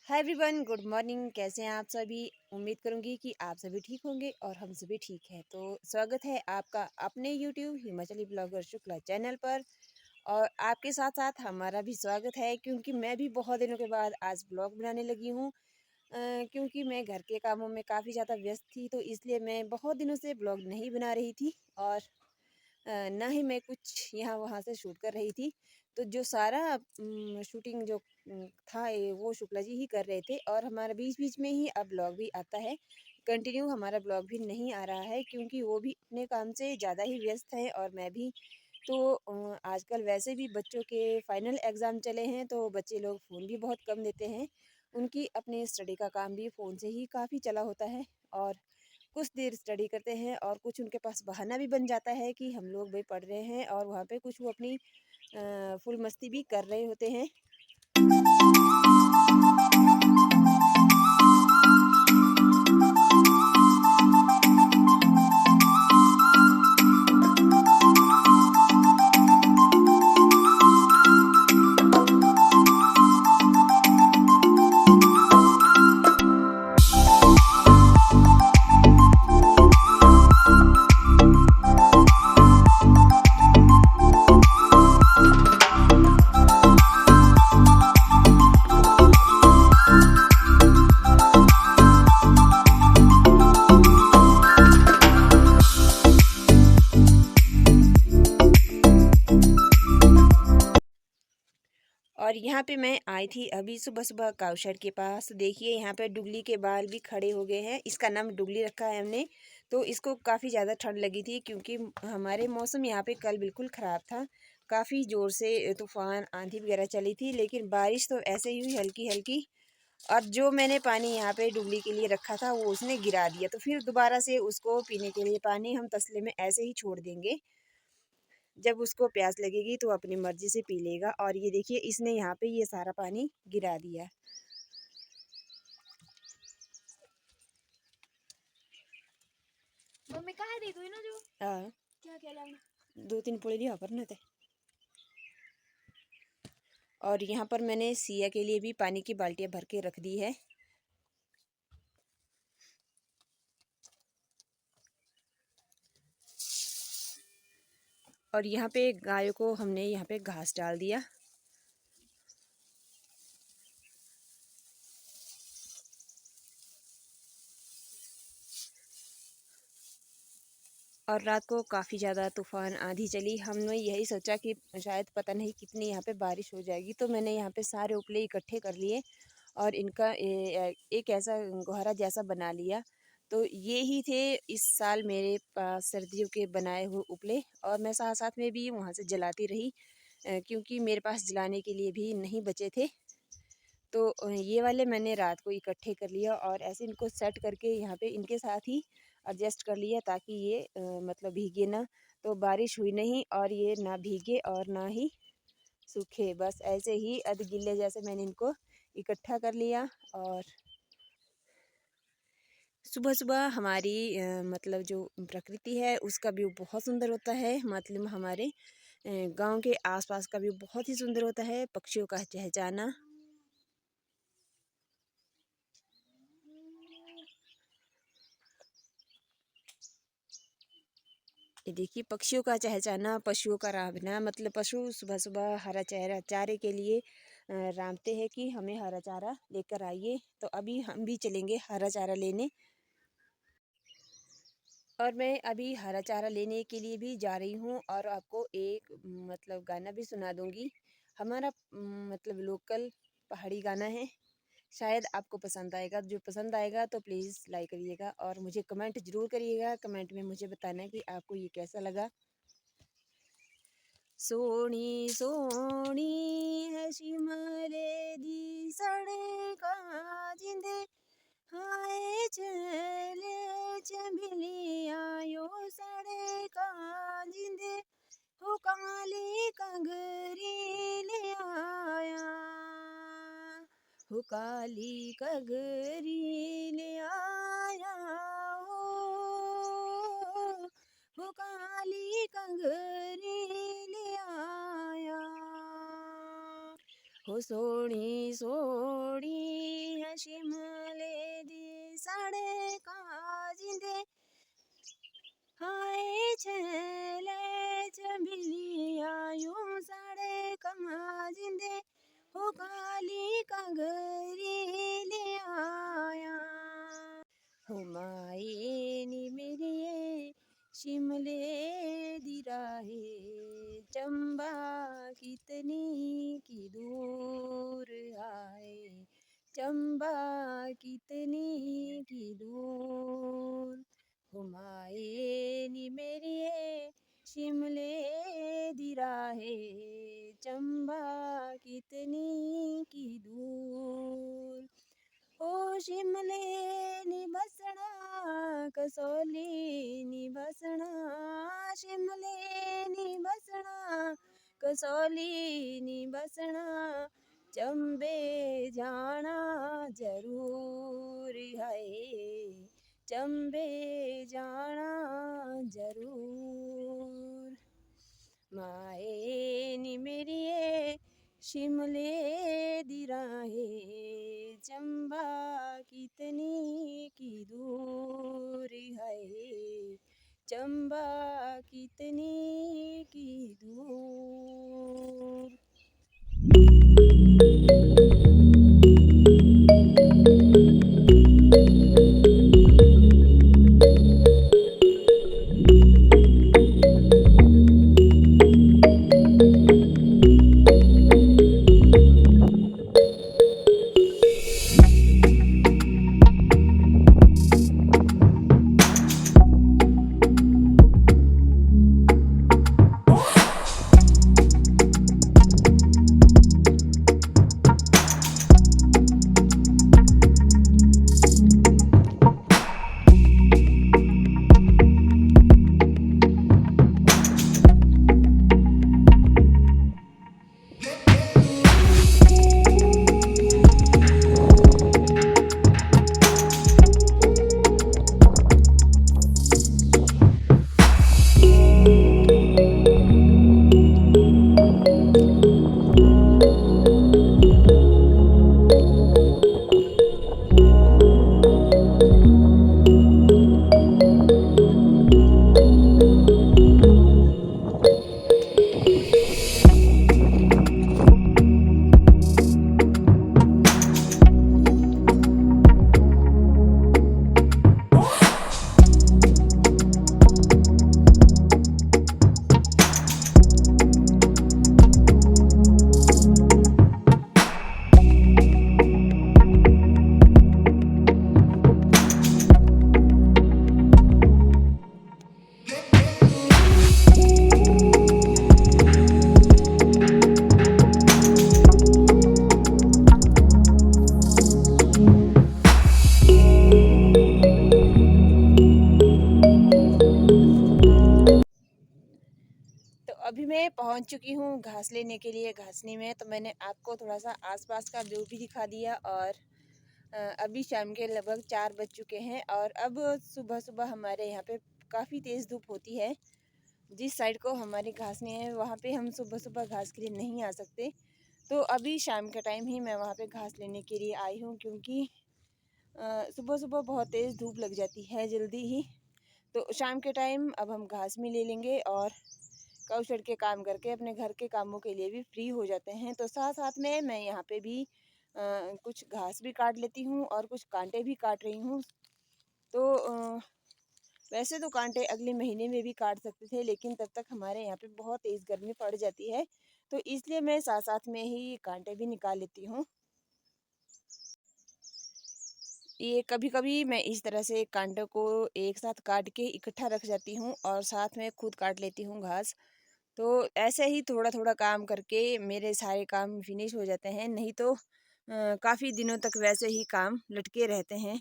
Hi everyone, good morning. कैसे हैं आप सभी? उम्मीद करूंगी कि आप सभी ठीक होंगे और हम सभी ठीक हैं। तो स्वागत है आपका अपने YouTube Himachali blogger Shukla channel पर। और आपके साथ साथ हमारा भी स्वागत है, क्योंकि मैं भी बहुत दिनों के बाद आज ब्लॉग बनाने लगी हूँ। क्योंकि मैं घर के कामों में काफ़ी ज़्यादा व्यस्त थी, तो इसलिए मैं बहुत दिनों से ब्लॉग नहीं बना रही थी। और ना ही मैं कुछ यहाँ वहाँ से शूट कर रही थी। तो जो सारा शूटिंग जो था वो शुक्ला जी ही कर रहे थे। और हमारा बीच बीच में ही अब ब्लॉग भी आता है। कंटिन्यू हमारा ब्लॉग भी नहीं आ रहा है, क्योंकि वो भी अपने काम से ज़्यादा ही व्यस्त है और मैं भी। तो आजकल वैसे भी बच्चों के फाइनल एग्ज़ाम चले हैं, तो बच्चे लोग फ़ोन भी बहुत कम देते हैं। उनकी अपने स्टडी का काम भी फ़ोन से ही काफ़ी चला होता है। और कुछ देर स्टडी करते हैं और कुछ उनके पास बहाना भी बन जाता है कि हम लोग भाई पढ़ रहे हैं, और वहाँ पे कुछ वो अपनी फुल मस्ती भी कर रहे होते हैं। और यहाँ पे मैं आई थी अभी सुबह सुबह काउशेड के पास। देखिए यहाँ पे डुगली के बाल भी खड़े हो गए हैं। इसका नाम डुगली रखा है हमने। तो इसको काफ़ी ज़्यादा ठंड लगी थी, क्योंकि हमारे मौसम यहाँ पे कल बिल्कुल ख़राब था। काफ़ी ज़ोर से तूफ़ान आंधी वगैरह चली थी, लेकिन बारिश तो ऐसे ही हुई हल्की हल्की। और जो मैंने पानी यहाँ पे डुगली के लिए रखा था वो उसने गिरा दिया। तो फिर दोबारा से उसको पीने के लिए पानी हम तसले में ऐसे ही छोड़ देंगे। जब उसको प्यास लगेगी तो अपनी मर्जी से पी लेगा। और ये देखिए इसने यहाँ पे ये सारा पानी गिरा दिया। मम्मी कहाँ दी तू ना जो हाँ, क्या क्या लाना 2-3 पोले लिया पर न थे। और यहाँ पर मैंने सिया के लिए भी पानी की बाल्टियाँ भर के रख दी है। और यहाँ पे गायों को हमने यहाँ पे घास डाल दिया। और रात को काफ़ी ज़्यादा तूफ़ान आंधी चली। हमने यही सोचा कि शायद पता नहीं कितनी यहाँ पे बारिश हो जाएगी, तो मैंने यहाँ पे सारे उपले इकट्ठे कर लिए और इनका एक ऐसा गोहरा जैसा बना लिया। तो ये ही थे इस साल मेरे पास सर्दियों के बनाए हुए उपले। और मैं साथ साथ में भी वहाँ से जलाती रही, क्योंकि मेरे पास जलाने के लिए भी नहीं बचे थे। तो ये वाले मैंने रात को इकट्ठे कर लिया और ऐसे इनको सेट करके यहाँ पे इनके साथ ही एडजस्ट कर लिया, ताकि ये मतलब भीगे ना। तो बारिश हुई नहीं और ये ना भीगे और ना ही सूखे, बस ऐसे ही अध गिले जैसे मैंने इनको इकट्ठा कर लिया। और सुबह सुबह हमारी मतलब जो प्रकृति है उसका व्यू बहुत सुंदर होता है। मतलब हमारे गांव के आसपास का व्यू बहुत ही सुंदर होता है। पक्षियों का चहचहाना, ये देखिए पक्षियों का चहचहाना, पशुओं का रावना। मतलब पशु सुबह सुबह हरा चारा चारे के लिए रामते हैं कि हमें हरा चारा लेकर आइए। तो अभी हम भी चलेंगे हरा चारा लेने। और मैं अभी हरा चारा लेने के लिए भी जा रही हूँ। और आपको एक मतलब गाना भी सुना दूँगी। हमारा मतलब लोकल पहाड़ी गाना है। शायद आपको पसंद आएगा। जो पसंद आएगा तो प्लीज़ लाइक करिएगा और मुझे कमेंट ज़रूर करिएगा। कमेंट में मुझे बताना कि आपको ये कैसा लगा। सोनी सोनी है शिमले दी सड़कां जिंदे हाय चले चमेलिया यो सड़कां जिंदे हो काली कगरी ले आया, हो काली कगरी ले आया, हो काली कगरी ले आया। हो सोनी सोनी शिमले दी साढ़े काजिंदे हाय छले चबिलिया यूं साढ़े काजिंदे हो काली कागरी ले आया हो माए नी मेरी शिमले दी राहे चंबा कितनी की दूर आए चंबा कितनी की दूर हो माए नी मेरी शिमले दी राहे चंबा कितनी की दूर ओ शिमले नी बसना कसौली नी बसना शिमले नी बसना कसौली नी बसना चंबे जाना जरूर है चंबे जाना जरूर माए नी मेरी शिमले दी राहे चंबा कितनी की दूर है चंबा कितनी की दूर। तो अभी मैं पहुंच चुकी हूँ घास लेने के लिए घासनी में। तो मैंने आपको थोड़ा सा आसपास का व्यू भी दिखा दिया और अभी शाम के लगभग 4 बज चुके हैं और अब सुबह सुबह हमारे यहाँ पे काफ़ी तेज़ धूप होती है। जिस साइड को हमारी घासनी है वहाँ पे हम सुबह सुबह घास के लिए नहीं आ सकते। तो अभी शाम के टाइम ही मैं वहाँ पे घास लेने के लिए आई हूँ क्योंकि सुबह सुबह बहुत तेज़ धूप लग जाती है जल्दी ही। तो शाम के टाइम अब हम घास भी ले लेंगे और काऊ शेड के काम करके अपने घर के कामों के लिए भी फ्री हो जाते हैं। तो साथ साथ में मैं यहाँ पे भी कुछ घास भी काट लेती हूँ और कुछ कांटे भी काट रही हूँ। तो वैसे तो कांटे अगले महीने में भी काट सकते थे लेकिन तब तक हमारे यहाँ पे बहुत तेज़ गर्मी पड़ जाती है। तो इसलिए मैं साथ साथ में ही कांटे भी निकाल लेती हूँ। ये कभी कभी मैं इस तरह से कांटों को एक साथ काट के इकट्ठा रख जाती हूँ और साथ में खुद काट लेती हूँ घास। तो ऐसे ही थोड़ा थोड़ा काम करके मेरे सारे काम फिनिश हो जाते हैं, नहीं तो काफ़ी दिनों तक वैसे ही काम लटके रहते हैं।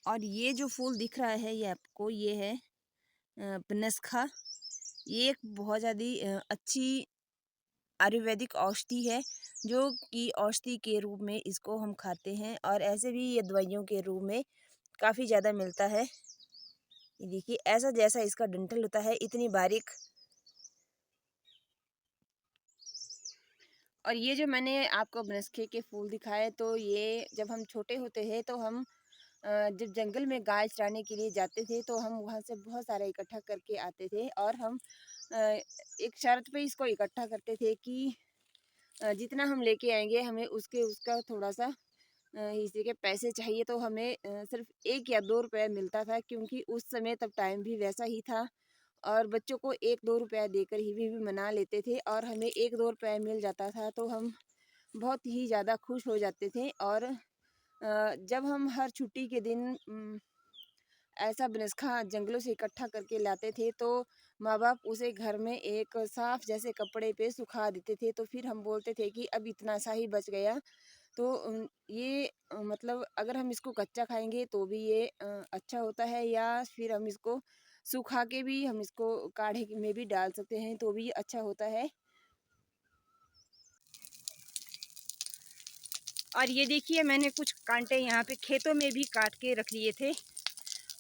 और ये जो फूल दिख रहा है ये आपको, ये है बनस्खा। ये एक बहुत ज़्यादा अच्छी आयुर्वेदिक औषधि है जो कि औषधि के रूप में इसको हम खाते हैं और ऐसे भी ये दवाइयों के रूप में काफ़ी ज़्यादा मिलता है। ये देखिए ऐसा जैसा इसका डंठल होता है इतनी बारीक और ये जो मैंने आपको बनस्खे के फूल दिखाए, तो ये जब हम छोटे होते हैं तो हम जब जंगल में गाय चराने के लिए जाते थे तो हम वहाँ से बहुत सारा इकट्ठा करके आते थे और हम अ, एक शर्त पे इसको इकट्ठा करते थे कि जितना हम लेके आएँगे हमें उसका थोड़ा-सा हिस्से के पैसे चाहिए, तो हमें सिर्फ़ 1 या 2 रुपए मिलता था, क्योंकि उस समय तब टाइम भी वैसा ही था और बच्चों को 1-2 रुपया देकर ही भी मना लेते थे और हमें 1-2 रुपए मिल जाता था तो हम बहुत ही ज़्यादा खुश हो जाते थे। और जब हम हर छुट्टी के दिन ऐसा बनस्खा जंगलों से इकट्ठा करके लाते थे तो माँ-बाप उसे घर में एक साफ जैसे कपड़े पे सुखा देते थे, तो फिर हम बोलते थे कि अब इतना सा ही बच गया। तो ये मतलब अगर हम इसको कच्चा खाएँगे तो भी ये अच्छा होता है, या फिर हम इसको सुखा के भी हम इसको काढ़े में भी डाल सकते हैं तो भी अच्छा होता है। और ये देखिए, मैंने कुछ कांटे यहाँ पे खेतों में भी काट के रख लिए थे।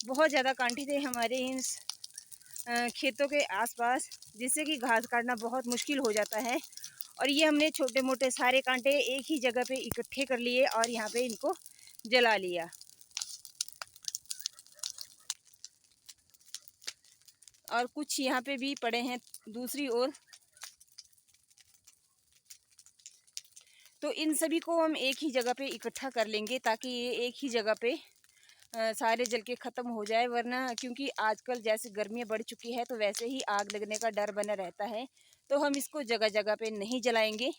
बहुत ज़्यादा कांटे थे हमारे इन खेतों के आसपास, जिससे कि घास काटना बहुत मुश्किल हो जाता है। और ये हमने छोटे-मोटे सारे कांटे एक ही जगह पे इकट्ठे कर लिए और यहाँ पे इनको जला लिया। और कुछ यहाँ पे भी पड़े हैं दूसरी ओर। तो इन सभी को हम एक ही जगह पे इकट्ठा कर लेंगे ताकि ये एक ही जगह पे सारे जल के ख़त्म हो जाए, वरना क्योंकि आजकल जैसे गर्मियाँ बढ़ चुकी है तो वैसे ही आग लगने का डर बना रहता है, तो हम इसको जगह-जगह पे नहीं जलाएँगे।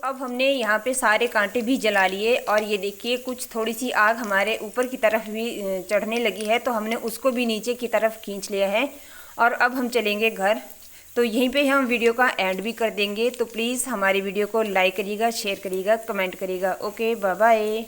अब हमने यहाँ पे सारे कांटे भी जला लिए और ये देखिए कुछ थोड़ी सी आग हमारे ऊपर की तरफ भी चढ़ने लगी है, तो हमने उसको भी नीचे की तरफ खींच लिया है। और अब हम चलेंगे घर। तो यहीं पे हम वीडियो का एंड भी कर देंगे। तो प्लीज़ हमारी वीडियो को लाइक करिएगा, शेयर करिएगा, कमेंट करिएगा। Okay, bye bye.